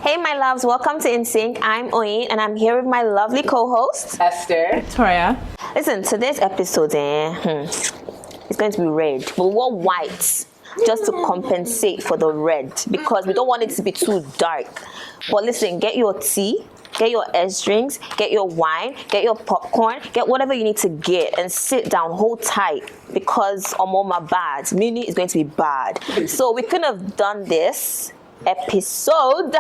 Hey my loves, welcome to Insync. I'm Oyin and I'm here with my lovely co-host Esther. Victoria. Listen, today's episode it's going to be red, but we want white just to compensate for the red because we don't want it to be too dark. But listen, get your tea, get your EST Drinks, get your wine, get your popcorn, get whatever you need to get and sit down, hold tight because my bad. Mini is going to be bad. So we couldn't have done this episode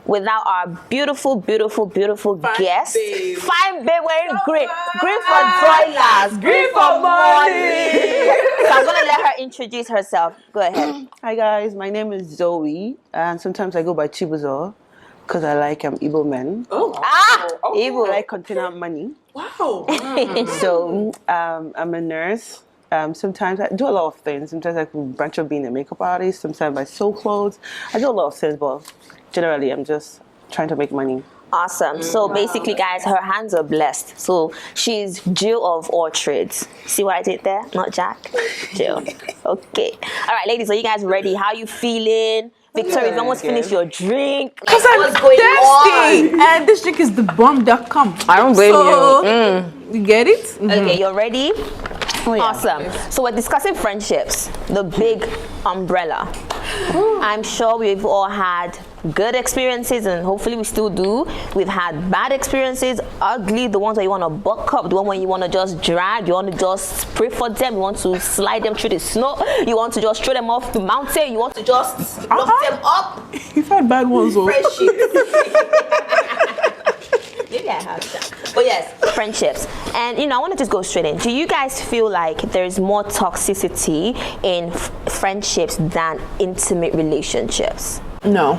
without our beautiful guest. Babe. Fine babe wearing green for dollars, green for money. So I'm gonna let her introduce herself. Go ahead. Hi guys, my name is Zoey, and sometimes I go by Chibuzo because I like Igbo men. Evil. I like container money. Wow. So I'm a nurse. Sometimes I do a lot of things. Sometimes I can branch out being a makeup artist. Sometimes I sew clothes. I do a lot of things, but generally I'm just trying to make money. Awesome. So basically, guys, her hands are blessed. So she's Jill of all trades. See what I did there? Not Jack. Jill. Okay. All right, ladies, are you guys ready? How you feeling? Victoria, you've almost finished your drink. Because I'm thirsty. And this drink is the bomb.com. I don't blame you. You get it? Okay, you're ready? Oh, yeah. Awesome. So we're discussing friendships, the big umbrella. I'm sure we've all had good experiences and hopefully we still do. We've had bad experiences, ugly, the ones that you want to buck up, the one where you want to just drag, you want to just pray for them, you want to slide them through the snow, you want to just throw them off the mountain, you want to just lock them up. You've had bad ones, though. Maybe I have that. But yes, friendships. And I want to just go straight in. Do you guys feel like there's more toxicity in friendships than intimate relationships? No.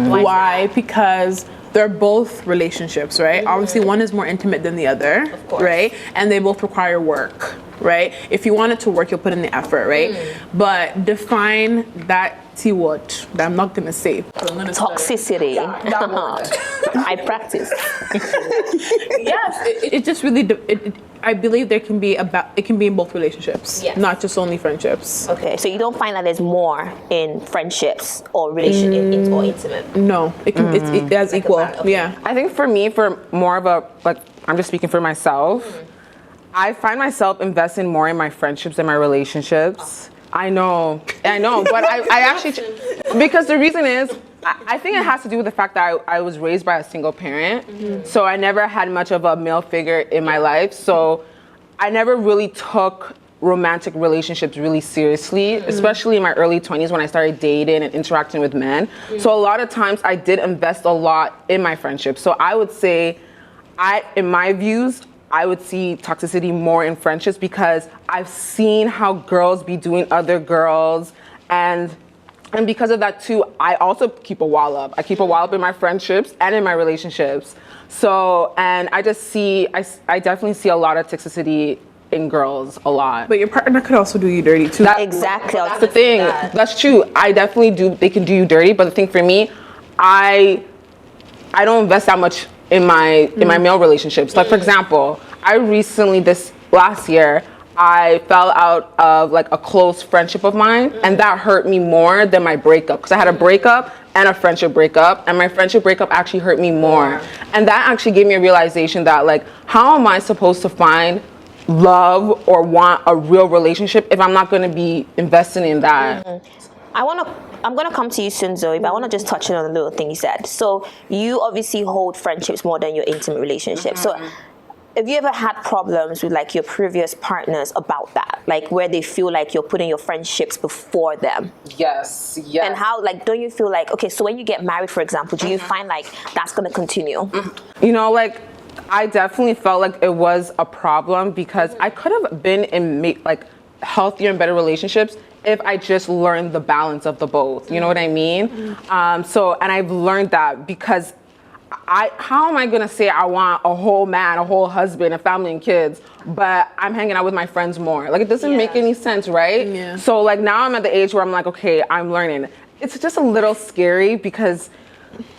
Why? That? Because they're both relationships, right? Obviously, one is more intimate than the other, Of course. right? And they both require work, right? If you want it to work, you'll put in the effort, right? But define that T word that I'm not gonna say. Toxicity. That word. I practice. Yes, it just really. I believe it can be in both relationships, Yes. not just only friendships. Okay, so you don't find that there's more in friendships or relationships or intimate? No, it's equal. Okay. Yeah. I think for me, for more of a, I'm just speaking for myself, I find myself investing more in my friendships than my relationships. I know, but I actually, because the reason is, I think it has to do with the fact that I was raised by a single parent, so I never had much of a male figure in my life, so I never really took romantic relationships really seriously, especially in my early 20s when I started dating and interacting with men. So a lot of times I did invest a lot in my friendships. So I would say, in my views, I would see toxicity more in friendships because I've seen how girls be doing other girls, and because of that too, I also keep a wall up. I keep a wall up in my friendships and in my relationships. So, and I just see, I definitely see a lot of toxicity in girls, a lot. But your partner could also do you dirty too. Exactly. That's the thing. That's true. I definitely do. They can do you dirty, but the thing for me, I don't invest that much in my male relationships. Like for example, I recently this last year I fell out of like a close friendship of mine, and that hurt me more than my breakup because I had a breakup and a friendship breakup, and my friendship breakup actually hurt me more. And that actually gave me a realization that like, how am I supposed to find love or want a real relationship if I'm not going to be investing in that? I'm gonna come to you soon, Zoe, but I want to just touch on a little thing you said. So you obviously hold friendships more than your intimate relationships. So have you ever had problems with like your previous partners about that? Like where they feel like you're putting your friendships before them? Yes. And how, like, don't you feel like, okay, so when you get married, for example, do you find like that's gonna continue? You know, like, I definitely felt like it was a problem because I could have been in like healthier and better relationships if I just learned the balance of the both. You know what I mean? So, and I've learned that because how am I gonna say I want a whole man, a whole husband, a family and kids, but I'm hanging out with my friends more? Like, it doesn't make any sense, right? Yeah. So like now I'm at the age where I'm like, okay, I'm learning. It's just a little scary because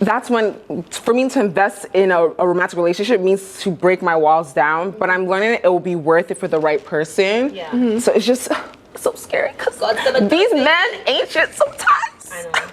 that's when, for me to invest in a romantic relationship means to break my walls down, but I'm learning it will be worth it for the right person. Yeah. So it's just so scary because these men ain't shit sometimes. I know.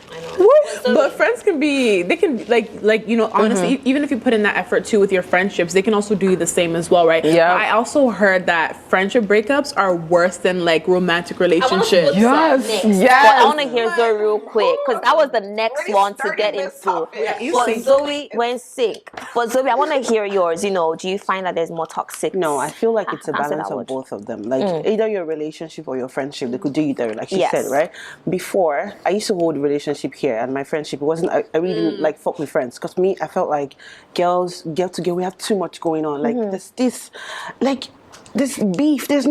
But friends can be, they can like you know, honestly, even if you put in that effort too with your friendships, they can also do the same as well, right? Yeah. I also heard that friendship breakups are worse than like romantic relationships. Yes. But I want to hear Zoe real quick because that was the next one to get into. You But think- Zoe went sick. But Zoe, I want to hear yours. You know, do you find that there's more toxic? No, I feel like it's a Answer balance that of word. both of them. Like either your relationship or your friendship, they could do either, like she Yes. said, right? Before, I used to hold relationship here, and my friendship, it wasn't. I really didn't like fuck with friends because me, I felt like girls get together, we have too much going on. Like there's this, like. This beef, there's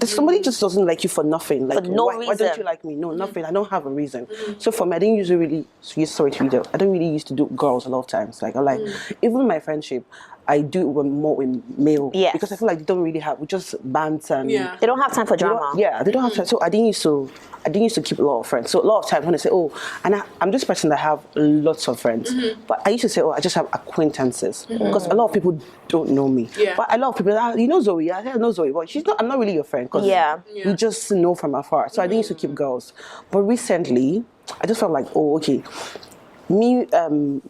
somebody just doesn't like you for nothing. Like, For no why don't reason. you like me? No, nothing. I don't have a reason. So for me, I didn't usually really I don't really used to do girls a lot of times. Like, I'm like, even my friendship, I do it with more with male. Yes. Because I feel like they don't really have, we just Bants and Yeah. They don't have time for they don't- drama. yeah, they don't have time. So I didn't used to keep a lot of friends. So a lot of times when I say, oh, and I'm this person that have lots of friends, but I used to say, oh, I just have acquaintances because a lot of people don't know me. Yeah. But a lot of people, you know Zoey, I know Zoey, but I'm not really your friend because Yeah. we just know from afar. So I didn't used to keep girls. But recently, I just felt like, oh, okay. Me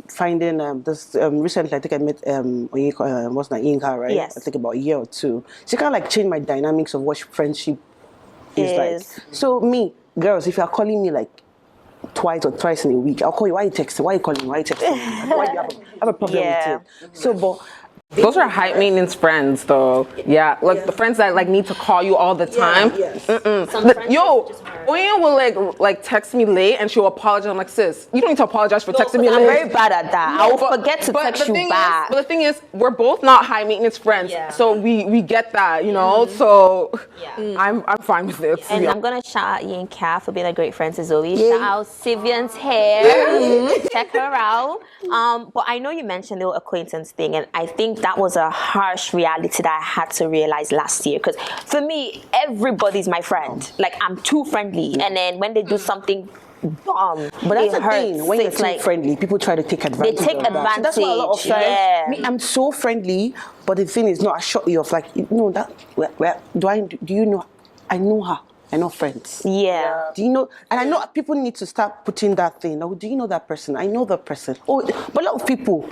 finding this recently, I think I met Oyin, what's that, Inka, right? Yes. I think about a year or two. She kind of like changed my dynamics of what friendship is Is. like. So me, girls, if you are calling me like twice or thrice in a week, I'll call you. Why you texting? Why you calling me? Why you texting me? Like, why do you have a problem Yeah. with it? So, but Those are high maintenance friends, though. Yeah, like the friends that like need to call you all the time. yes. Yo, Oyin will like text me late and she'll apologize. I'm like, sis, you don't need to apologize for texting me I'm late. very bad at that. I will forget to text the you thing back. But the thing is, we're both not high maintenance friends, Yeah. so we get that, you know. So Yeah. I'm fine with it. And Yeah. I'm gonna shout out Yin Kat for being a great friend to Zoe. Shout out Sivian's hair. Check her out. But I know you mentioned the whole acquaintance thing, and I think that was a harsh reality that I had to realize last year. Because for me, everybody's my friend. Like I'm too friendly, and then when they do something dumb, But that's it the hurts. thing. When you're It's too like, friendly, people try to take advantage. take of that. So that's why a lot of advantage, times, yeah. me, I'm so friendly, but the thing is, no, I shut you off. Like, no, that where do you know? I know her. I know friends. yeah. Do you know? And I know people need to start putting that thing. Oh, do you know that person? I know that person. Oh, but a lot of people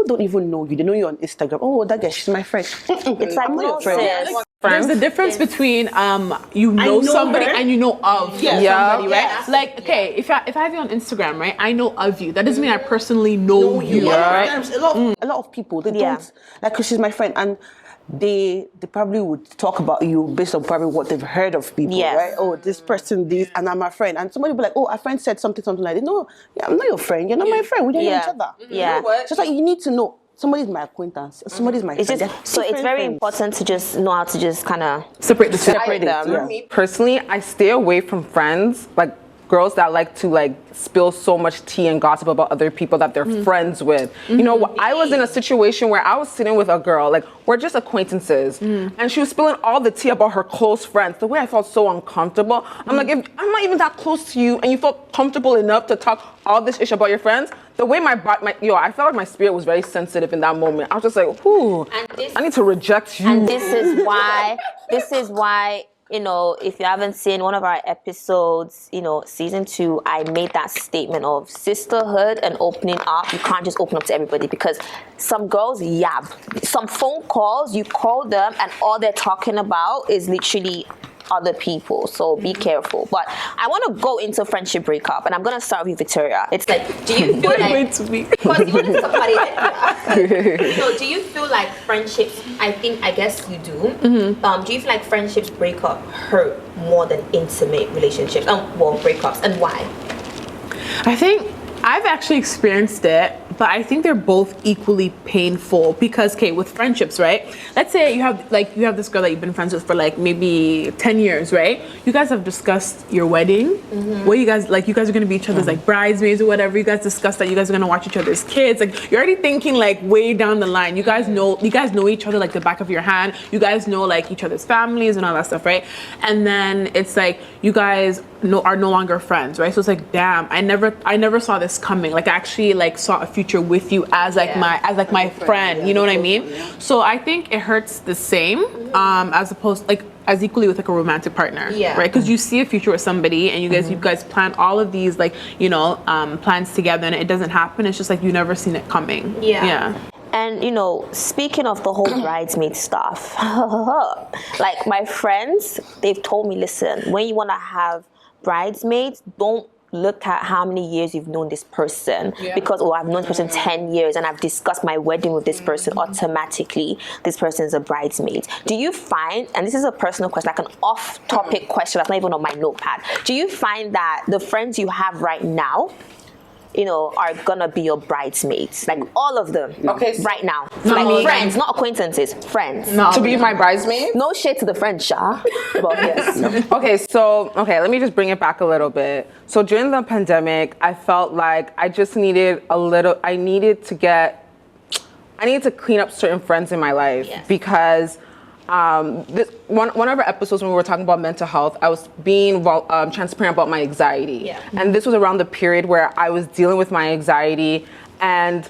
don't even know you. They know you on Instagram. Oh, that girl, she's my friend. It's like I'm not no your friend. sis. There's a difference between you know somebody and you know of somebody, right? Yeah. Like, okay, if I have you on Instagram, right, I know of you. That doesn't mean I personally know you, right? A lot of people they Yeah. don't like. Cause she's my friend, and they probably would talk about you based on probably what they've heard of people, Yes. right? Oh, this person, this, and I'm a friend, and somebody will be like, oh, a friend said something like that. No, yeah, I'm not your friend. You're not my friend. We don't know Yeah. each other. Yeah. Just like you need to know. Somebody's my acquaintance. Somebody's my It's friend. just They're so it's different very friends. important to just know how to just kind of Separate the two. Separate them. Yeah. Me personally, I stay away from friends like girls that like to like spill so much tea and gossip about other people that they're friends with. You know, I was in a situation where I was sitting with a girl, like we're just acquaintances, and she was spilling all the tea about her close friends. The way I felt so uncomfortable. I'm like, if I'm not even that close to you, and you felt comfortable enough to talk all this ish about your friends, the way I felt like my spirit was very sensitive in that moment. I was just like, ooh, I need to reject you. And this is why, you know, if you haven't seen one of our episodes, you know, season 2, I made that statement of sisterhood and opening up. You can't just open up to everybody because some girls yab. Some phone calls, you call them and all they're talking about is literally other people. So be careful. But I want to go into friendship breakup, and I'm going to start with Victoria. It's like, do you feel like... Because you want to talk about it. So do you feel like friendships, I guess you do. Do you feel like friendships breakup hurt more than intimate relationships? Breakups, and why? I think I've actually experienced it, but I think they're both equally painful because, okay, with friendships, right? Let's say you have this girl that you've been friends with for like maybe 10 years, right? You guys have discussed your wedding. What you guys are going to be each other's like bridesmaids or whatever. You guys discussed that you guys are going to watch each other's kids. Like you're already thinking like way down the line. You guys know each other like the back of your hand. You guys know like each other's families and all that stuff, right? And then it's like you guys are no longer friends, right? So it's like, damn, I never saw this coming. Like I actually like saw a future with you as like my friend. You know what I mean? So I think it hurts the same, as opposed like as equally with like a romantic partner, right? Because you see a future with somebody and you guys plan all of these like plans together and it doesn't happen. It's just like you never seen it coming. And speaking of the whole bridesmaid stuff, like my friends, they've told me, listen, when you want to have bridesmaids, don't look at how many years you've known this person, because I've known this person 10 years and I've discussed my wedding with this person, automatically this person is a bridesmaid. Do you find, and this is a personal question, like an off-topic question that's not even on my notepad, do you find that the friends you have right now are gonna be your bridesmaids, like all of them, right now, like friends, not acquaintances, friends? To be my bridesmaid? No shade to the friends, Sha, but yes. Okay, let me just bring it back a little bit. So during the pandemic, I felt like I just needed I needed to clean up certain friends in my life, because one of our episodes when we were talking about mental health, I was being transparent about my anxiety. And this was around the period where I was dealing with my anxiety, and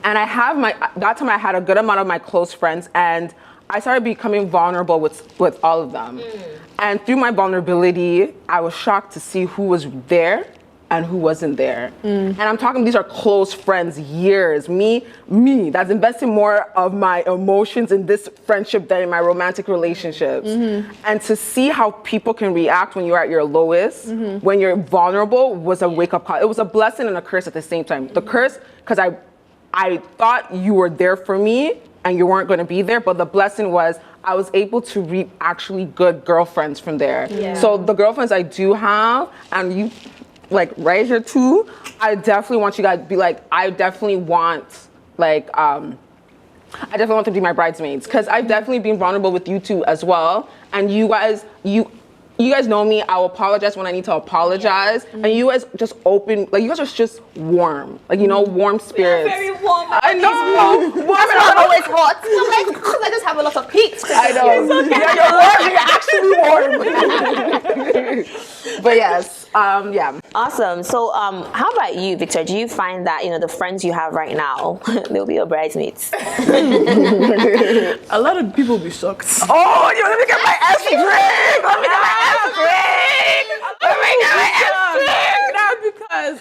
that time I had a good amount of my close friends, and I started becoming vulnerable with all of them. And through my vulnerability, I was shocked to see who was there and who wasn't there. And I'm talking, these are close friends, years. Me, that's investing more of my emotions in this friendship than in my romantic relationships. And to see how people can react when you're at your lowest, when you're vulnerable, was a wake-up call. It was a blessing and a curse at the same time. The curse, because I thought you were there for me and you weren't gonna be there, but the blessing was I was able to reap actually good girlfriends from there. So the girlfriends I do have, and you, like right here too, I definitely want you guys to be like, I definitely want to be my bridesmaids, because I've definitely been vulnerable with you two as well. And you guys know me, I'll apologize when I need to apologize. And you guys just open, like you guys are just warm, like warm spirits. Very warm. I know. Warm and I'm always hot. I'm like, because I just have a lot of heat. I know. You're warm. You're actually warm. But yes, Awesome. So, how about you, Victor? Do you find that the friends you have right now, they'll be your bridesmaids? A lot of people be shocked. Oh, let me get my S drink. Let me get my S drink. Now, because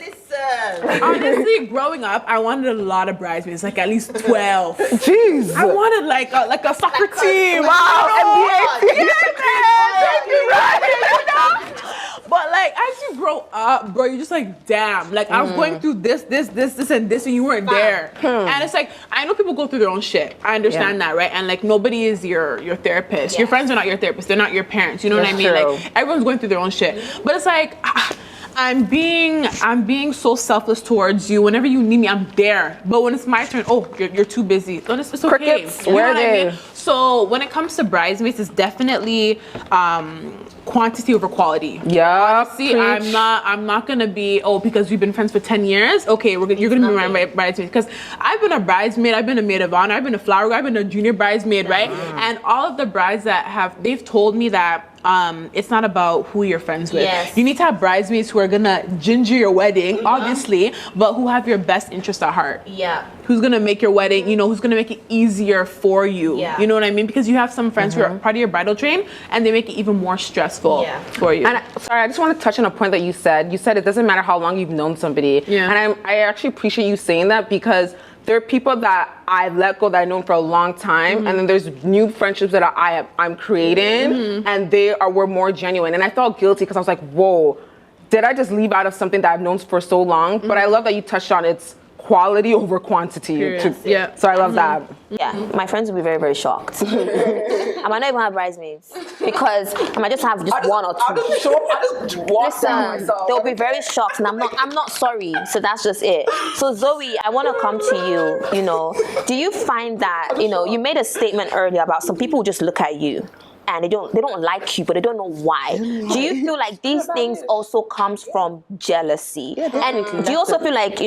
honestly, growing up, I wanted a lot of bridesmaids, like at least 12. Jeez. I wanted like a soccer team. Wow, NBA team. But like as you grow up, bro, you're just like, damn. Like I was going through this, and this, and you weren't there. And it's like, I know people go through their own shit. I understand that, right? And like nobody is your therapist. Your friends are not your therapists. They're not your parents. You know what I mean? True. Like everyone's going through their own shit. But it's like, I'm being so selfless towards you. Whenever you need me, I'm there. But when it's my turn, you're too busy. So it's okay. Crickets, where are they? I mean? So when it comes to bridesmaids, it's definitely quantity over quality. Yeah. See, I'm not gonna be because we've been friends for 10 years. Okay, you're gonna be my bridesmaid, because I've been a bridesmaid, I've been a maid of honor, I've been a flower girl, I've been a junior bridesmaid, right? And all of the brides they've told me that it's not about who you're friends with. Yes. You need to have bridesmaids who are gonna ginger your wedding, obviously, but who have your best interest at heart. Yeah. Who's gonna make your wedding, who's gonna make it easier for you. Yeah. You know what I mean? Because you have some friends who are part of your bridal train and they make it even more stressful for you. And I just want to touch on a point that you said. You said it doesn't matter how long you've known somebody. Yeah. And I actually appreciate you saying that, because there are people that I've let go that I've known for a long time, and then there's new friendships that I'm creating, and were more genuine. And I felt guilty because I was like, whoa, did I just leave out of something that I've known for so long? But I love that you touched on it's quality over quantity. So I love that. Yeah, my friends will be very, very shocked. I might not even have bridesmaids, because I might just have one or two. I just walk down myself. They'll be very shocked, and I'm not sorry. So that's just it. So Zoey, I want to come to you. Do you find that you made a statement earlier about some people who just look at you and they don't like you, but they don't know why. Do you feel like these things also comes from jealousy? And do you also feel like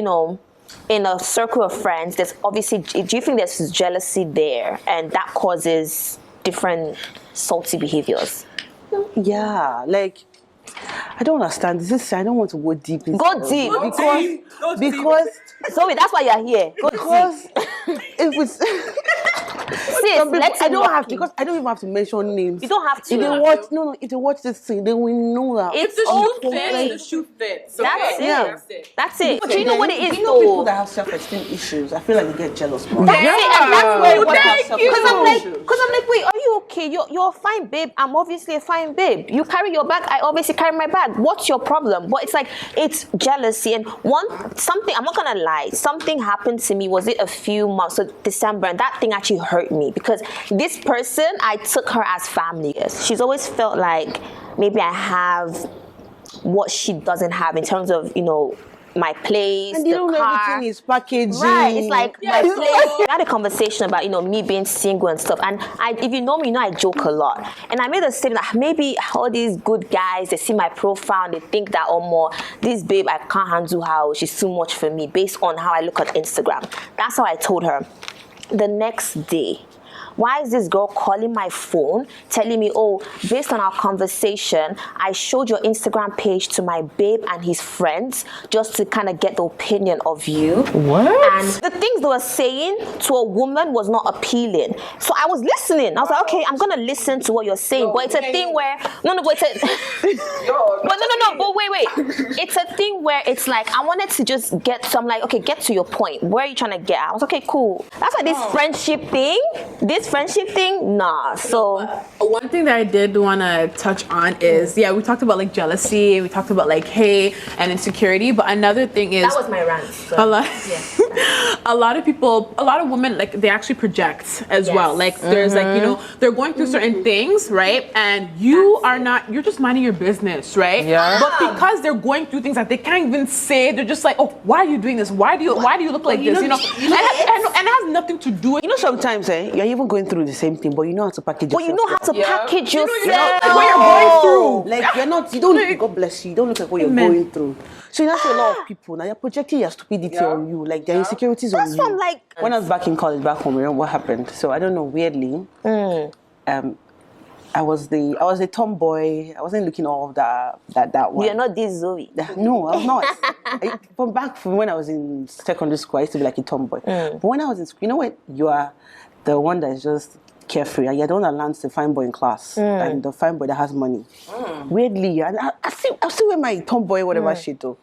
in a circle of friends, there's obviously, do you think there's jealousy there and that causes different salty behaviors? Yeah, like I don't understand. I don't want to go deep into Go deep. because Zoe, that's why you're here. Go because if it's Sis, let's I don't have to, because I don't even have to mention names. You don't have to. If they watch, if they watch this thing, they will know that. It's the all shoe fits. The shoe fits. That's Okay? it. That's it. That's it. But you know what it is, You know people though. that have self-esteem issues, I feel like they get jealous more. That's it, and that's where what Thank you. Because I'm like, wait, are you okay? You're a fine babe. I'm obviously a fine babe. You carry your bag. I obviously carry my bag. What's your problem? But it's like, it's jealousy. And something, I'm not gonna lie, something happened to me, was it a few months, so December, and that thing actually hurt me because this person, I took her as family. She's always felt like maybe I have what she doesn't have in terms of, my place, And you the don't know car. everything is packaging. Right, it's like my place. We had a conversation about me being single and stuff, and if you know me, I joke a lot. And I made a statement that maybe all these good guys, they see my profile and they think that this babe, I can't handle her, she's too much for me based on how I look at Instagram. That's how I told her. The next day, why is this girl calling my phone, telling me, based on our conversation, I showed your Instagram page to my babe and his friends just to kind of get the opinion of you. What? And the things they were saying to a woman was not appealing. So I was listening. I was like, okay, I'm going to listen to what you're saying. But it's a thing where, but wait. It's a thing where it's like, I wanted to just get to your point. Where are you trying to get at? I was okay, cool. That's why this friendship thing, nah. So one thing that I did want to touch on is, we talked about like jealousy, we talked about like hate and insecurity, but another thing is that was my rant. So. A lot of women, like, they actually project as well. Like there's they're going through certain things, right? And you're just minding your business, right? Yeah. But because they're going through things that they can't even say, they're just like, why are you doing this? Why do you look like this? And it has nothing to do with Sometimes you're even going through the same thing, but you know how to package yourself. But you know how to package yourself. what you're going through. Like you don't. God bless you. You don't look like what you're going through. So you know, a lot of people now you're projecting your stupidity on you, like their insecurities on you. That's what I'm like. When I was back in college, back home, remember what happened? So I don't know. Weirdly, I was a tomboy. I wasn't looking all of that one. You're not this Zoe. No, I was not. From when I was in secondary school, I used to be like a tomboy. But when I was in school, you know what? You are the one that is just carefree, and you're the one that lands the fine boy in class, and the fine boy that has money. Weirdly, and I still wear my tomboy whatever shit though.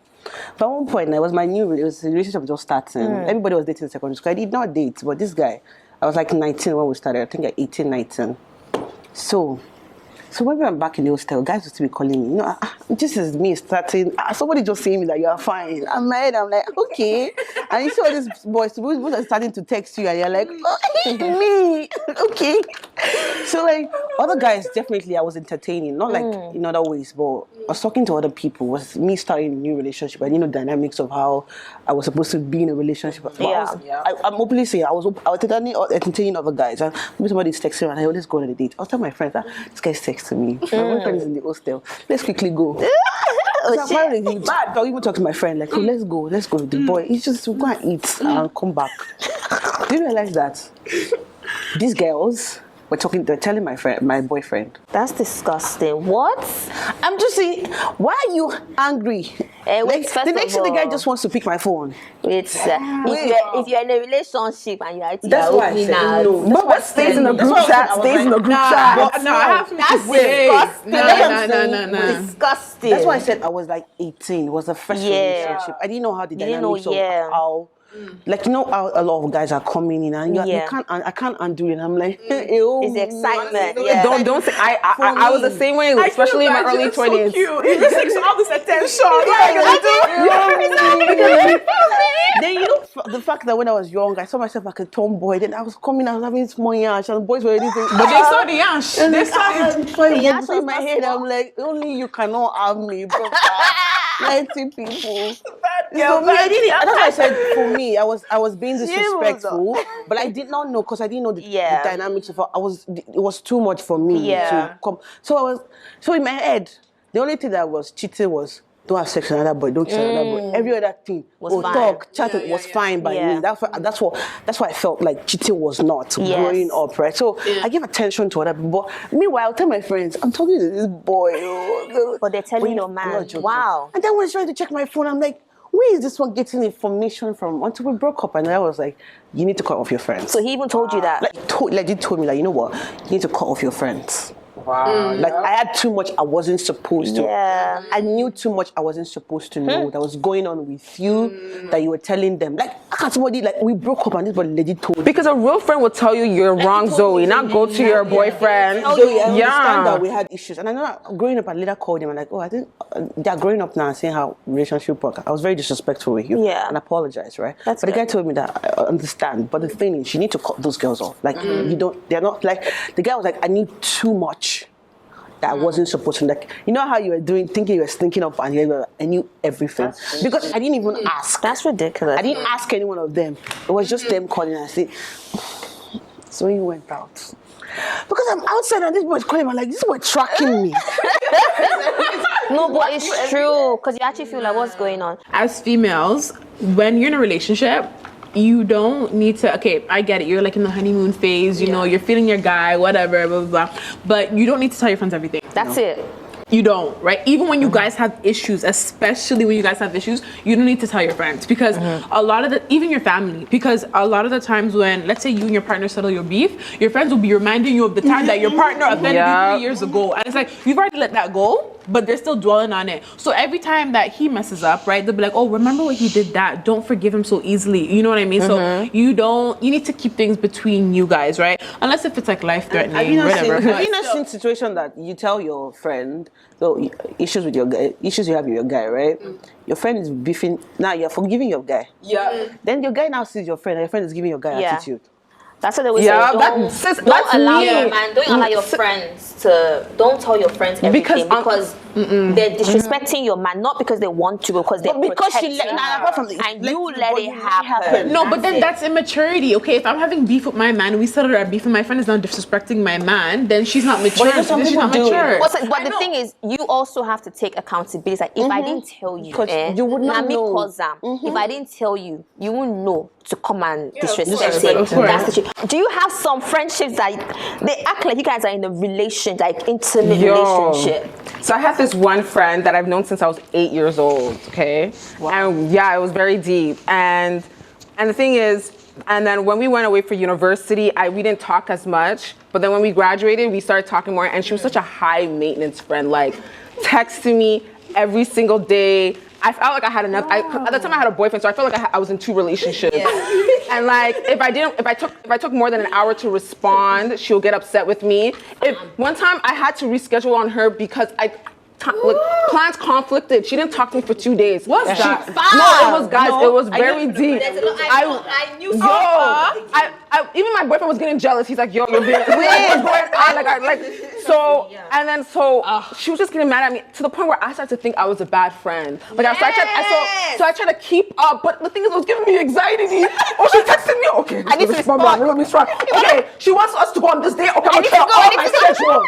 But at one point, the relationship was just starting. Everybody was dating in secondary school. I did not date, but this guy, I was like 19 when we started. I think at 18, 19. So when we were back in the hostel, guys used to be calling me, this is me starting, somebody just saying me that you are fine. I'm married, I'm like, okay. And you see all these boys are starting to text you and you're like, me, okay. So like, other guys, definitely I was entertaining, not like in other ways, but I was talking to other people, was me starting a new relationship. I didn't know dynamics of how I was supposed to be in a relationship. I'm openly saying, I was entertaining other guys. And maybe somebody's texting and I always go on a date. I was telling my friends, this guy's texting me. My boyfriend is in the hostel. Let's quickly go. I'll even talk to my friend, like, let's go. The boy, he's just go and eat and come back. Do you realize that these girls they're telling my boyfriend? That's disgusting. What? I'm just saying, why are you angry? The next thing the guy just wants to pick my phone. If you're in a relationship and you're that's why I said no. But what stays in the group chat stays in the group chat. That's disgusting. No. Disgusting. That's why I said I was like 18. It was the first relationship. I didn't know how the dynamics of how. Like, how a lot of guys are coming in and I can't undo it. I'm like, it's excitement. Don't say I was the same way, especially in my early 20s. So cute. He just takes all this attention. Then the fact that when I was young, I saw myself like a tomboy. Then I was having small yash, and boys were already saying, but they saw the yash. They saw the yash in my head. I'm like, only you cannot have me, bro. 90 people. That's why I said, for me, I was being disrespectful, but I did not know, because I didn't know the dynamics of it was too much for me to come. So in my head, the only thing that was cheating was don't have sex with another boy, don't kiss another boy. Every other thing Was fine. talk, chat was fine by Yeah. me. That's why I felt like cheating was not Yes. growing up, right? So I give attention to other people. But meanwhile, I'll tell my friends, I'm talking to this boy. But they're telling your I'm man, not joking. wow. And then when I was trying to check my phone, I'm like, where is this one getting information from? Until we broke up, and I was like, you need to cut off your friends. So he even told you that. He told me that, you know what, you need to cut off your friends. Wow. Like I had too much I wasn't supposed to. Yeah. I knew too much I wasn't supposed to know that was going on with you, that you were telling them. Like, how can somebody, like, we broke up and this one lady told me. Because a real friend will tell you you're wrong, Zoe, not go to your boyfriend. Zoe, I understand that we had issues. And I know growing up, I later called him and like, oh, I think they're growing up now and seeing how relationship work. I was very disrespectful with you. Yeah. And apologized, right? That's but the guy good. told me that I understand. But the thing is, you need to cut those girls off. Like, they're not, like, the guy was like, I need too much that I wasn't supposed to. Like, you know how you were thinking you were thinking of, and I knew everything. Because I didn't even ask. That's ridiculous. I didn't ask any one of them. It was just them calling and I said, so he went out. Because I'm outside and this boy's calling, I'm like, this boy tracking me. No, but it's true. Because you actually feel like, what's going on? As females, when you're in a relationship, you don't need to, okay, I get it, you're like in the honeymoon phase, you know, you're feeling your guy, whatever, blah, blah, blah. But you don't need to tell your friends everything. That's it. You don't, right? Even when you guys have issues, especially when you guys have issues, you don't need to tell your friends because a lot of the, even your family, because a lot of the times when, let's say you and your partner settle your beef, your friends will be reminding you of the time that your partner offended you 3 years ago. And it's like, you've already let that go, but they're still dwelling on it. So every time that he messes up, right, they'll be like, oh, remember when he did that? Don't forgive him so easily. You know what I mean? So you need to keep things between you guys, right? Unless if it's like life-threatening, whatever. Have you not seen situation that you tell your friend, so issues with your guy, issues you have with your guy, right? Your friend is beefing, now you're forgiving your guy. Yeah. Then your guy now sees your friend, and your friend is giving your guy attitude. That's what they always Yeah, say. that's Don't allow me. your man. Don't allow your friends to. Don't tell your friends everything because they're disrespecting your man, not because they want to, because they're protecting her. And you let it happen. No, but then that's immaturity. Okay, if I'm having beef with my man, we settled our beef, and my friend is not disrespecting my man, then she's not mature. But some Then she's people not do. mature. But the thing is, you also have to take accountability. Like, if I didn't tell you, you would not know. If I didn't tell you, you wouldn't know to come and disrespect of it. course. That's the truth. Do you have some friendships that they act like you guys are in a relation, like intimate relationship? So I have this one friend that I've known since I was 8 years old, okay? Wow. And yeah, it was very deep. And the thing is, and then when we went away for university, we didn't talk as much. But then when we graduated, we started talking more. And she was such a high maintenance friend, like texting me every single day. I felt like I had enough. At the time I had a boyfriend, so I felt like I was in 2 relationships. And like, if I took more than an hour to respond, she'll get upset with me. If one time I had to reschedule on her because plans conflicted. She didn't talk to me for 2 days. What's that? No, it was, guys, it was very deep. I knew Even my boyfriend was getting jealous. He's like, yo, you're being weird. She was just getting mad at me to the point where I started to think I was a bad friend. Like, I tried to keep up, but the thing is, it was giving me anxiety. Oh, she texted me. Okay, I need to respond. Let me try. Okay, she wants us to go on this day. Okay, I'm gonna tell all my schedule.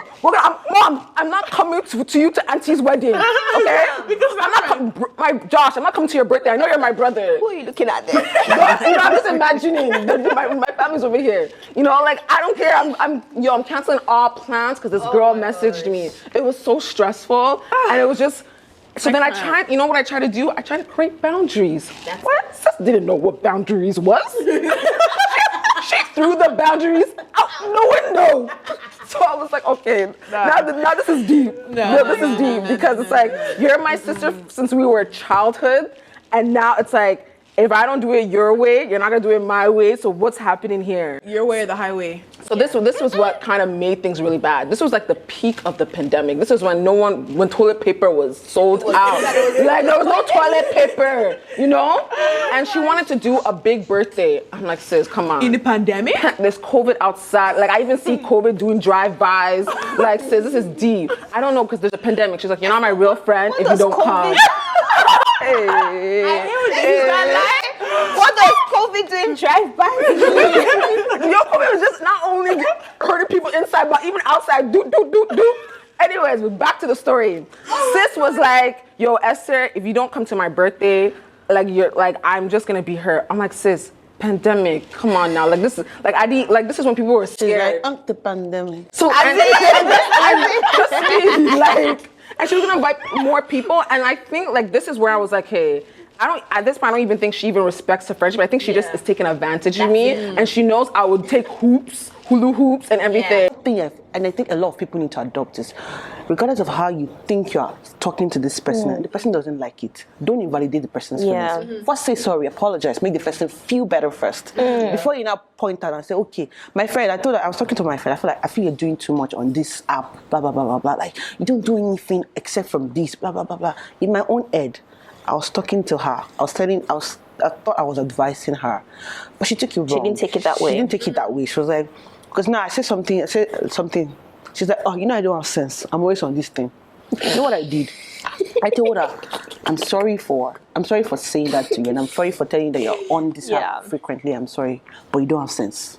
Mom, I'm not coming to you to Auntie's wedding. Okay, I'm not coming to your birthday. I know you're my brother. Who are you looking at there? I'm just imagining my family's over here. You know, like, I don't care. I'm canceling all plans because this girl messaged me. It was so stressful, and it was just. So then I tried. You know what I tried to do? I tried to create boundaries. What? Sis didn't know what boundaries was. She threw the boundaries out the window. So I was like, okay, now this is deep. This is deep because it's like, you're my sister since we were childhood, and now it's like, if I don't do it your way, you're not gonna do it my way. So what's happening here? Your way or the highway. So this was what kind of made things really bad. This was like the peak of the pandemic. This was when when toilet paper was sold out. Like, there was no toilet paper, you know? And she wanted to do a big birthday. I'm like, sis, come on. In the pandemic? There's COVID outside. Like, I even see COVID doing drive-bys. Like, sis, this is deep. I don't know, because there's a pandemic. She's like, you're not my real friend if you don't come. Hey. What does COVID do in drive-by? Yo, COVID was just not only hurting people inside, but even outside. Do. Anyways, back to the story. Sis was like, yo, Esther, if you don't come to my birthday, I'm just gonna be hurt. I'm like, sis, pandemic, come on now. Like this is this is when people were scared. Like, the pandemic. So and she was gonna invite more people, and I think like this is where I was like, hey, at this point I don't even think she even respects her friendship. I think she just is taking advantage of me, and she knows I would take hula hoops and everything. And I think a lot of people need to adopt this. Regardless of how you think you are talking to this person, and the person doesn't like it, don't invalidate the person's feelings. First say sorry, apologize, make the person feel better first. Before you now point out and say, okay, my friend, I was talking to my friend, I feel you're doing too much on this app, blah, blah, blah, blah, blah. Like, you don't do anything except from this, blah, blah, blah, blah. In my own head, I was talking to her. I thought I was advising her, but she took it wrong. She didn't take it that way. She didn't take it that way. She was like, because now I said something. She's like, oh, I don't have sense. I'm always on this thing. You know what I did? I told her, I'm sorry for saying that to you, and I'm sorry for telling you that you're on this app frequently. I'm sorry, but you don't have sense.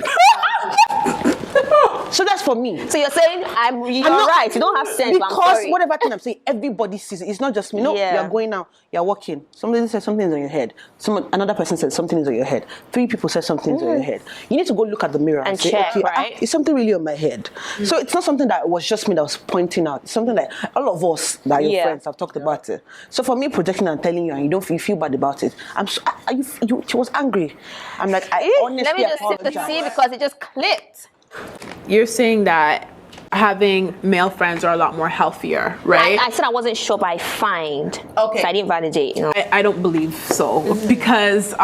So that's for me. So you're saying you're right. You don't have sense. Because but I'm sorry. whatever thing I'm saying, everybody sees it. It's not just me. No, you're going now. You're walking. Somebody says something's on your head. Another person said something is on your head. 3 people said something's on your head. You need to go look at the mirror and say, check, okay, right? Is something really on my head? So it's not something that was just me that was pointing out. It's something that all of us that are your friends have talked about it. So for me, projecting and telling you, and you feel bad about it. She was angry. I'm like, I honestly let me just sip the apologize. tea because it just clicked. You're saying that having male friends are a lot more healthier, right? I said I wasn't sure, but I find. Okay. So I didn't validate, I don't believe so because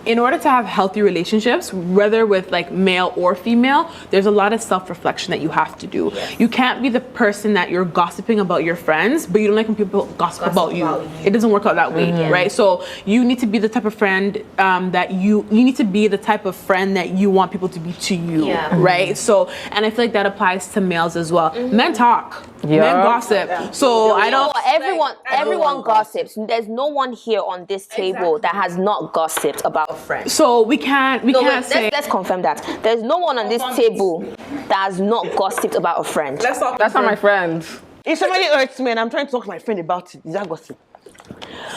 in order to have healthy relationships, whether with like male or female, there's a lot of self-reflection that you have to do. Yes. You can't be the person that you're gossiping about your friends, but you don't like when people gossip about you. It doesn't work out that way, right? So you need to be the type of friend that you need to be the type of friend that you want people to be to you, right? So, and I feel like that applies to males as well. Men talk. Men gossip. So I don't. Everyone gossips. There's no one here on this table that has not gossiped about a friend. So we can't say. Let's confirm that. There's no one on this table that has not gossiped about a friend. That's not my friend. If somebody hurts me and I'm trying to talk to my friend about it, is that gossip?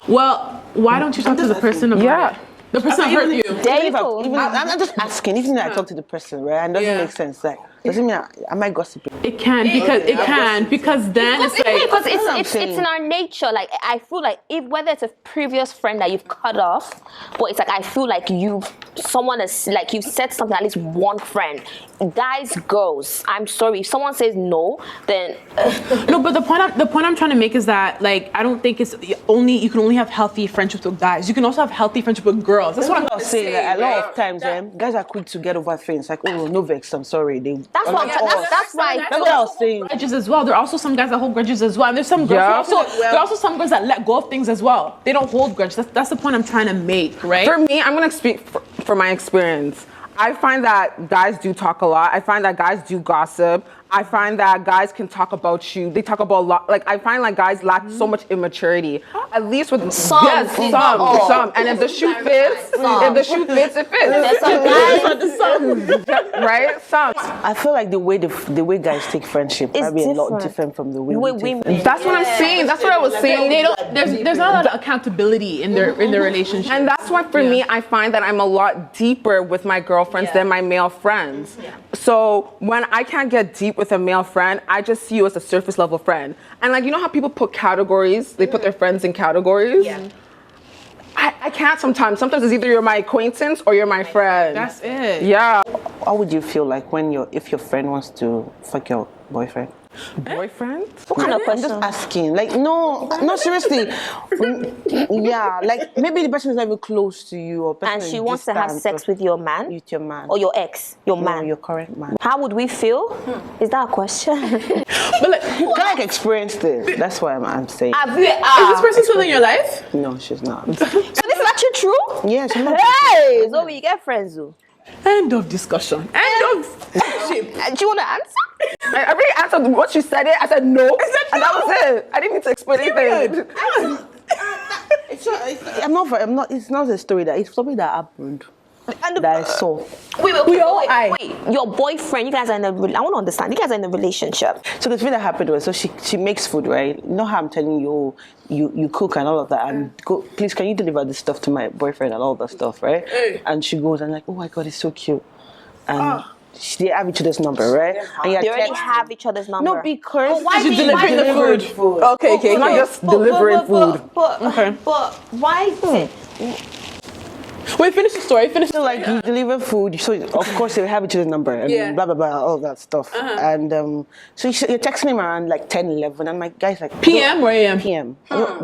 Well, why don't you talk to the person about it? The person hurt you. There you go. I'm just asking. Even if I talk to the person, right, and doesn't make sense. Like, doesn't mean am I gossiping? It can because then it's like it's in our nature. Like I feel like whether it's a previous friend that you've cut off, but it's like I feel like you've said something, at least one friend. Guys, girls, I'm sorry. If someone says no, then no. But the point I'm trying to make is that like I don't think you can only have healthy friendships with guys. You can also have healthy friendships with girls. That's what I'm saying. Like, a lot of times, guys are quick to get over things. Like, oh, no vex. I'm sorry. That's what I was saying. Grudges as well. There are also some guys that hold grudges as well, and there's some girls. There are also some girls that let go of things as well. They don't hold grudges. That's the point I'm trying to make, right? For me, I'm gonna speak for my experience. I find that guys do talk a lot. I find that guys do gossip. I find that guys can talk about you. They talk about a lot. Like I find like guys lack so much immaturity. At least with some. And if the shoe fits, it fits. There's some guys, right? Some. I feel like the way guys take friendship is probably a lot different from the way we take friendship. That's what I'm saying. That's what I was saying. There's not a lot of accountability in their relationship. And that's why for me, I find that I'm a lot deeper with my girlfriends than my male friends. So when I can't get deep with a male friend, I just see you as a surface level friend. And like, you know how people put categories? They put their friends in categories? Yeah. I can't sometimes. Sometimes it's either you're my acquaintance or you're my friend. That's it. Yeah. How would you feel like if your friend wants to fuck your boyfriend? Boyfriend? What kind of question? I'm just asking. Like, no, seriously. Yeah, like maybe the person is not even close to you, or and she wants to have sex with your man, or your ex, man, your current man. How would we feel? Is that a question? But like, kind of experienced it. That's why I'm saying. Is this person still in your life? No, she's not. So this is actually true? Yes. Hey, Zoey, you get friends, though. End of discussion. End of friendship. Do you want to answer? I already answered what she said. I said no, and that was it. I didn't need to explain anything. It's not. It's not a story it's something that happened. that I saw. Wait. Your boyfriend, you guys are in a. I want to understand. You guys are in a relationship. So the thing that happened was, so she makes food, right? You know how I'm telling you, you cook and all of that, and go, please, can you deliver this stuff to my boyfriend and all that stuff, right? And she goes, and like, oh my God, it's so cute. And they have each other's number, right? And They already have each other's number. No, because why She's did delivering the food. Okay, it's not just delivering food. But why? Wait, finish the story. So like you deliver food, so of course they have each other's number and blah blah blah, all that stuff. And so you're texting him around like 10, 11, and my guy's like PM or AM? PM.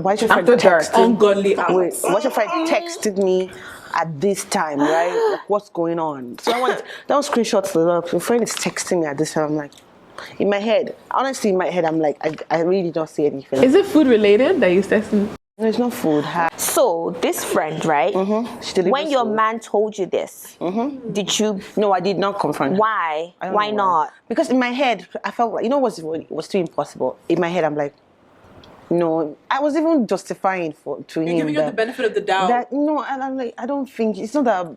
Why's your friend After dark. texting? Ungodly hours. Wait, what's your friend texted me at this time, right? Like, what's going on? So I want that was screenshots it up. Your friend is texting me at this time. I'm like, in my head, honestly, in my head, I'm like, I really don't see anything. Is it food related that you texting? No, it's not food. So this friend, right? She delivers When your food. man told you this, did you? No, I did not confront her. Why? I don't Why know not? Because in my head, I felt like, you know, it was too impossible. In my head, I'm like, no, I was even justifying to him. You're giving you the benefit of the doubt. And I'm like, I don't think it's not that.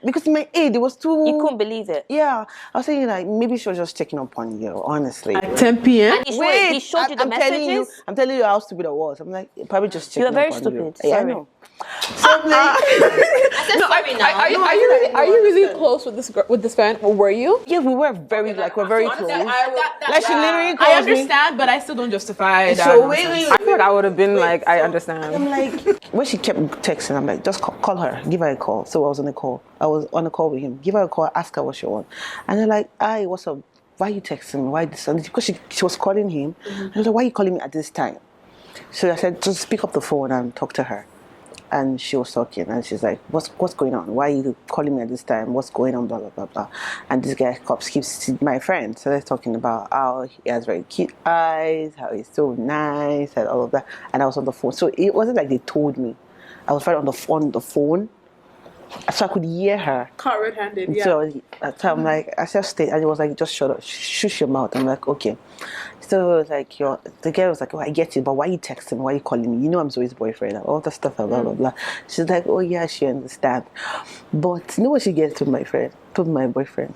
Because in my head, it was too. You couldn't believe it. Yeah, I was saying like maybe she was just checking up on you, honestly. At 10 p.m. He showed you the messages. I'm telling you how stupid I was. I'm like, probably just checking You're very up on stupid. you. Yeah, I Sorry. know. So I'm like, Are you really close with this friend? Or were you? yeah, we're very close. Like she literally I calls me. understand, but I still don't justify that. So wait. I feel like I would have been like, I understand. I'm like, when she kept texting, I'm like, just call her, give her a call. So I was on a call. I was on a call with him. Give her a call, ask her what she wants. And they're like, hi, what's up? Why are you texting me? Why this? And because she was calling him. And I was like, why are you calling me at this time? So I said, just pick up the phone and talk to her. And she was talking, and she's like, what's going on? Why are you calling me at this time? What's going on? Blah, blah, blah, blah. And this guy keeps my friend. So they're talking about how he has very cute eyes, how he's so nice, and all of that. And I was on the phone. So it wasn't like they told me. I was right on the phone. So I could hear her. Caught red-handed, yeah. So at the time, like, I just stayed, and it was like, just shut up, shush your mouth. I'm like, okay. So it was like, the girl was like, oh, I get it, but why are you texting me? Why are you calling me? You know I'm Zoe's boyfriend, and all that stuff, and blah, blah, blah. She's like, oh, yeah, she understands. But you know what she gets to my boyfriend?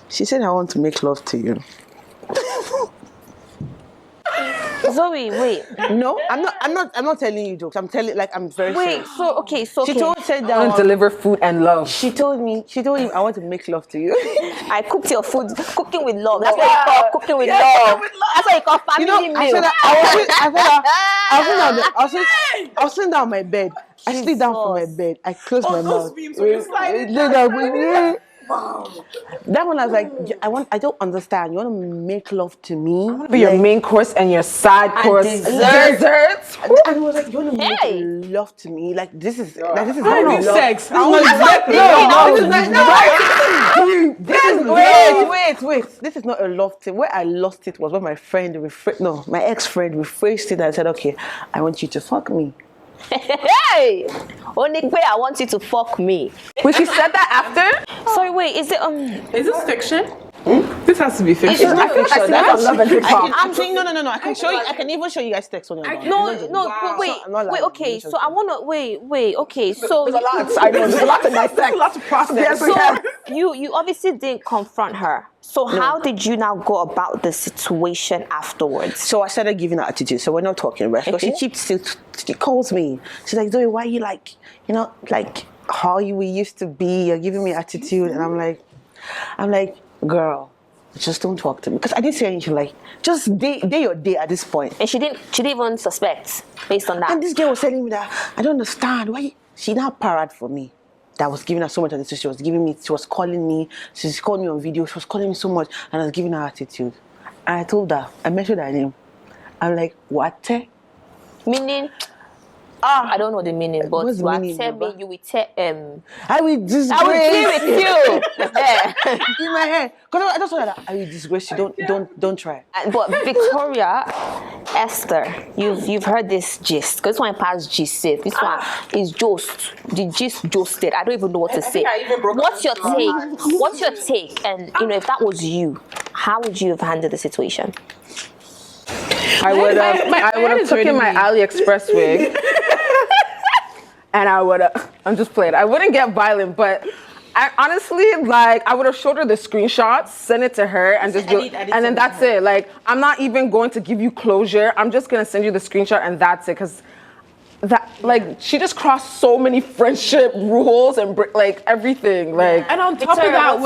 She said, I want to make love to you. Zoe, wait. No, I'm not telling you jokes. I'm very Wait, serious. so She said I want to that deliver food and love. she told him I want to make love to you. I cooked your food, cooking with love. That's what you call cooking with love. That's what you call family meal. I was sitting down on my bed. I slid down from my bed. I closed my mouth. That one I was like, I don't understand. You want to make love to me? Be your main course and your side course. Desserts. And I was like, you want to make love to me? Like this is sex. Wait. This is not a love thing. Where I lost it was when my ex-friend rephrased it and said, okay, I want you to fuck me. Hey! Only way I want you to fuck me. Wait, she said that after? Sorry, wait, is it Is this fiction? This has to be fiction. It's not fiction. I see that on Love and Hip Hop. I'm saying no. I can show you. I can even show you guys text on your phone. but wait, okay, so I wanna wait, okay, so There's a lot. I know, there's a lot to dissect. There's a lot to process. Yes, we have. you obviously didn't confront her. So how did you now go about the situation afterwards? So I started giving her attitude. So we're not talking, right? Because she calls me. She's like, Zoe, why are you like how we used to be? You're giving me attitude, and I'm like, girl, just don't talk to me. Because I didn't say anything, like, just day your day at this point. And she didn't even suspect based on that. And this girl was telling me that I don't understand why she now parad for me. That was giving her so much attitude. She was calling me. She's called me on video. She was calling me so much, and I was giving her attitude. And I told her, I mentioned her name. I'm like, what? Meaning, I don't know the meaning, but What's the what meaning, tell me Baba? you will tell I will disgrace. I will deal with you. Yeah. In my head, because I just thought that I will disgrace you. Don't try. But Victoria, Esther, you've heard this gist. Because this one past gist said. This one is just the gist joested. I don't even know what to say. What's your take? What's your take? And if that was you, how would you have handled the situation? I would have taken my AliExpress wig and I'm just playing. I wouldn't get violent, but I honestly, like, I would have showed her the screenshots, sent it to her, and just and then that's it. Like, I'm not even going to give you closure. I'm just gonna send you the screenshot, and that's it. Because like, she just crossed so many friendship rules and like everything. Like, and on top of that,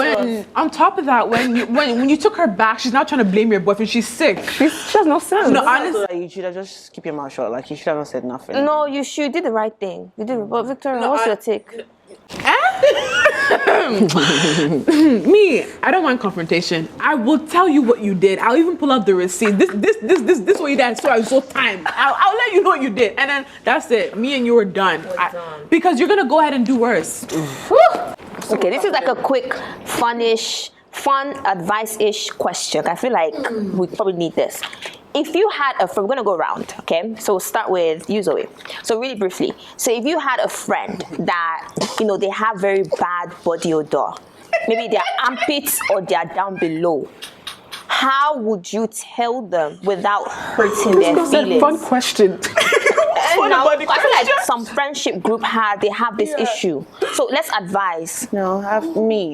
when you took her back, she's now trying to blame your boyfriend. She's sick. she has no sense. No, honestly, You should have just keep your mouth shut. Like, you should have not said nothing. No, you should. You did the right thing. You did. But Victoria, what's your take? Me, I don't want confrontation. I will tell you what you did. I'll even pull out the receipt. This what you did. So I was so timed. I'll let you know what you did, and then that's it. Me and you are done. Because you're gonna go ahead and do worse. Okay, this is like a quick, fun advice-ish question. I feel like we probably need this. If you had a friend, we're gonna go around, okay? So we'll start with you, Zoey. So really briefly, so if you had a friend that, they have very bad body odor, maybe their armpits or they're down below, how would you tell them without hurting their feelings? Fun question. I feel like some friendship group they have this issue. So let's advise. No,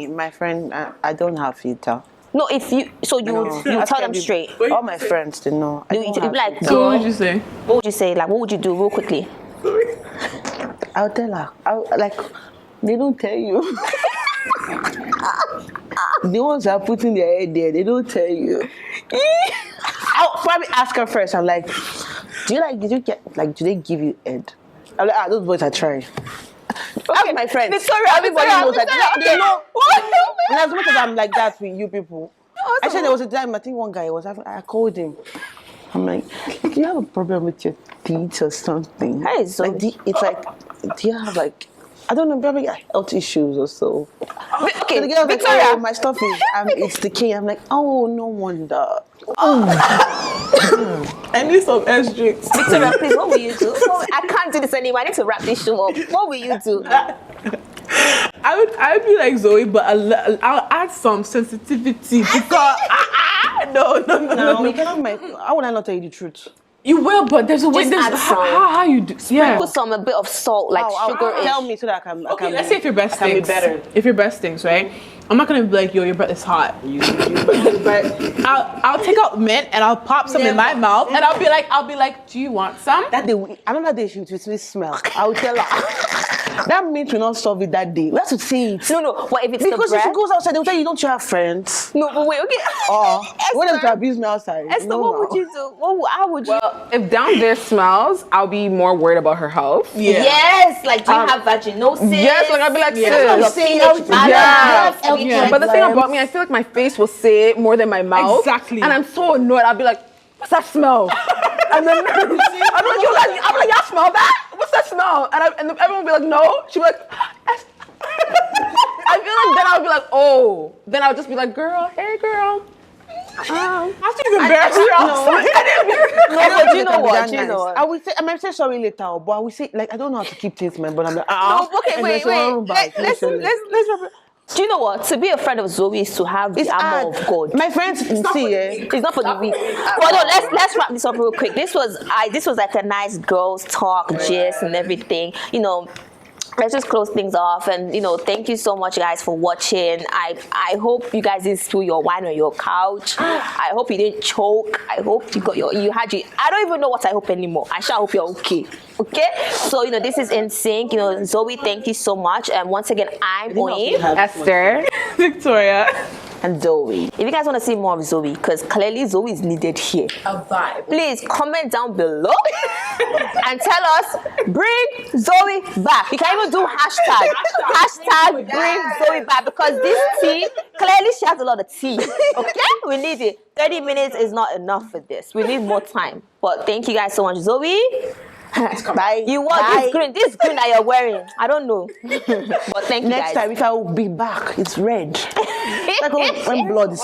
my friend, I don't have filter. No, you tell them straight. All my friends, they know. You'd be like, So what would you say? What would you say? Like, what would you do real quickly? I'll tell her. They don't tell you. The ones that are putting their head there, they don't tell you. I'll probably ask her first. I'm like, do they give you head? I'm like, those boys are trying. Okay, my friends. Everybody knows that. They know. And as much as I'm like that with you people, actually there was a time I think one guy I called him. I'm like, do you have a problem with your teeth or something? Hey, so do you have like, I don't know, probably health issues or so. Okay, So the girl was Victoria. like, my stuff is, it's decaying. I'm like, oh, no wonder. I need some EST Drinks. Victoria, please, what will you do? I can't do this anymore. I need to wrap this show up. What will you do? I would be like Zoey, but I'll add some sensitivity because no. We cannot how would I not tell you the truth? You will, but there's a way. Just add some. How you do? Yeah. Put a bit of salt, like sugar. Tell me so that I can. Okay, let's say if your breast can be stinks. better. If your breast stinks, right? I'm not gonna be like, yo, your breath is hot. But I'll take out mint and I'll pop some in my mouth and I'll be like, do you want some? That day, another day she will smell. I will tell her. That mint will not solve it that day. We have to see it. No. What if it's Because the if bread? she goes outside, they'll tell you don't you have friends. No, but wait, okay. Or when Esther, they abuse me outside. Esther, no, what would you do? How would you? Well, if down there smells, I'll be more worried about her health. Yeah. Yes, like do you have vaginosis? Yes, like I'll be like, Your sis. pH balance. Yeah. But the thing about me, I feel like my face will say it more than my mouth. Exactly. And I'm so annoyed. I'll be like, what's that smell? And then I'm like, y'all smell that? What's that smell? And everyone will be like, no. She'll be like, I feel like then I'll be like, oh. Then I'll just be like, girl, hey girl. How do you embarrass yourself? No, but do you know what? I will say, I might say sorry later, but I will say, like, I don't know how to keep things, man, but I'm like, No, okay, and wait. there's one back, Let's. Do you know what? To be a friend of Zoey is to have the armor of God. My friends see, It's not for the weak. Well, no, let's wrap this up real quick. This was like a nice girls talk, gist, and everything. Let's just close things off, and thank you so much, guys, for watching. I hope you guys didn't spill your wine on your couch. I hope you didn't choke. I hope you had your. I don't even know what I hope anymore. I shall hope you're okay. Okay. So this is Insync. Zoey, thank you so much. And once again, I'm Oyin. Esther. Victoria. and Zoey. If you guys want to see more of Zoey, because clearly Zoey is needed here, A vibe. please comment down below and tell us, bring Zoey back. You can even do hashtag bring Zoey back, because this tea, clearly she has a lot of tea. Okay? We need it. 30 minutes is not enough for this. We need more time. But thank you guys so much. Zoey, Bye. you want this green that you're wearing. I don't know. But thank you Next guys. time, if I will be back, it's red. Like when blood is